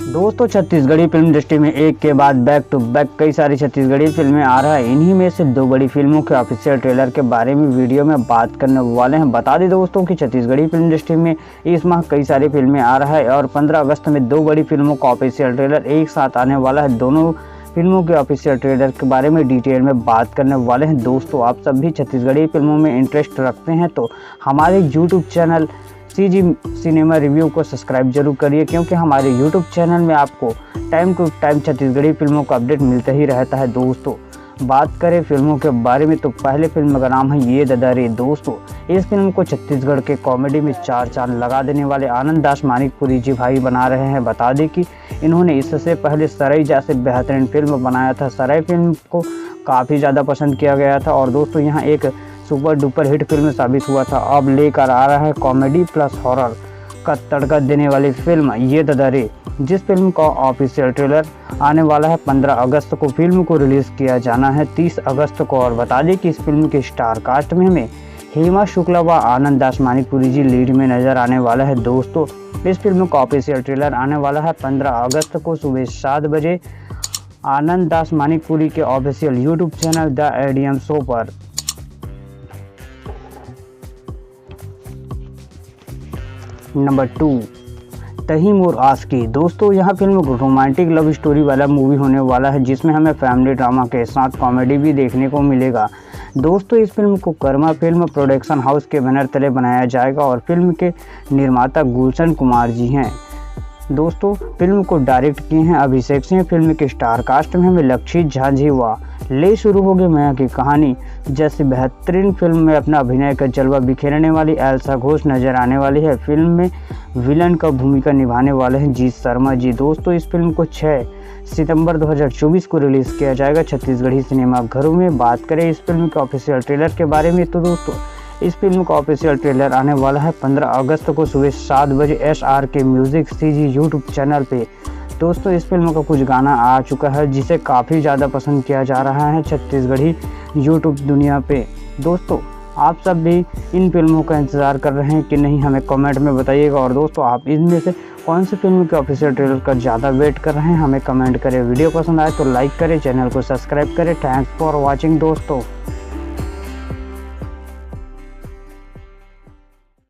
दोस्तों Chhattisgarhi film industry में एक के बाद बैक टू बैक कई सारी छत्तीसगढ़ी फिल्में आ रहा है। इन्हीं में से दो बड़ी फिल्मों के ऑफिशियल ट्रेलर के बारे में वीडियो में बात करने वाले हैं। बता दें दोस्तों कि छत्तीसगढ़ी फिल्म इंडस्ट्री में इस माह कई सारी फिल्में आ रहा है और 15 अगस्त में दो बड़ी फिल्मों का ऑफिशियल ट्रेलर एक साथ आने वाला है। दोनों फिल्मों के ऑफिशियल ट्रेलर के बारे में डिटेल में बात करने वाले हैं। दोस्तों आप सब भी छत्तीसगढ़ी फिल्मों में इंटरेस्ट रखते हैं तो हमारे YouTube channel CG cinema review को सब्सक्राइब जरूर करिए, क्योंकि हमारे यूट्यूब चैनल में आपको टाइम टू टाइम छत्तीसगढ़ी फिल्मों का अपडेट मिलता ही रहता है। दोस्तों बात करें फिल्मों के बारे में तो पहले फिल्म का नाम है ये दादा रे। दोस्तों इस फिल्म को छत्तीसगढ़ के कॉमेडी में चार चांद लगा देने वाले आनंद दास मानिकपुरी जी भाई बना रहे हैं। बता दें कि इन्होंने इससे पहले सराय जैसे बेहतरीन फिल्म बनाया था। सराय फिल्म को काफ़ी ज़्यादा पसंद किया गया था और दोस्तों यहाँ एक सुपर डुपर हिट फिल्म साबित हुआ था। अब लेकर आ रहा है कॉमेडी प्लस हॉरर का तड़का देने वाली फिल्म ये दादा रे, जिस फिल्म का ऑफिशियल ट्रेलर आने वाला है 15 अगस्त को। फिल्म को रिलीज़ किया जाना है 30 अगस्त को। और बता दें कि इस फिल्म के स्टार कास्ट में हमें हेमा शुक्ला व आनंद दास मानिकपुरी जी लीड में नज़र आने वाला है। दोस्तों इस फिल्म का ऑफिशियल ट्रेलर आने वाला है 15 अगस्त को सुबह 7 बजे आनंद दास मानिकपुरी के official YouTube channel the ADM show पर। नंबर 2 तहीमोर आस्की। दोस्तों यह फिल्म रोमांटिक लव स्टोरी वाला मूवी होने वाला है, जिसमें हमें फैमिली ड्रामा के साथ कॉमेडी भी देखने को मिलेगा। दोस्तों इस फिल्म को कर्मा फिल्म प्रोडक्शन हाउस के बैनर तले बनाया जाएगा और फिल्म के निर्माता गुलशन कुमार जी हैं। दोस्तों फिल्म को डायरेक्ट किए हैं अभिषेक सिंह। फिल्म के स्टार कास्ट में हमें लक्षित झा जी व ले शुरू होगी मैया की कहानी जैसी बेहतरीन फिल्म में अपना अभिनय का जलवा बिखेरने वाली एल्सा घोष नजर आने वाली है। फिल्म में विलन का भूमिका निभाने वाले हैं जीत शर्मा जी। दोस्तों इस फिल्म को 6 सितंबर 2024 को रिलीज़ किया जाएगा छत्तीसगढ़ी सिनेमा घरों में। बात करें इस फिल्म के ऑफिशियल ट्रेलर के बारे में तो दोस्तों इस फिल्म का ऑफिशियल ट्रेलर आने वाला है 15 अगस्त को सुबह 7 बजे SRK music CG YouTube channel पे। दोस्तों इस फिल्म का कुछ गाना आ चुका है जिसे काफ़ी ज़्यादा पसंद किया जा रहा है छत्तीसगढ़ी यूट्यूब दुनिया पे। दोस्तों आप सब भी इन फिल्मों का इंतज़ार कर रहे हैं कि नहीं, हमें कमेंट में बताइएगा। और दोस्तों आप इनमें से कौन सी फिल्म के ऑफिशियल ट्रेलर का ज़्यादा वेट कर रहे हैं हमें कमेंट करें। वीडियो पसंद आए तो लाइक करें, चैनल को सब्सक्राइब करें। थैंक्स फॉर वॉचिंग दोस्तों।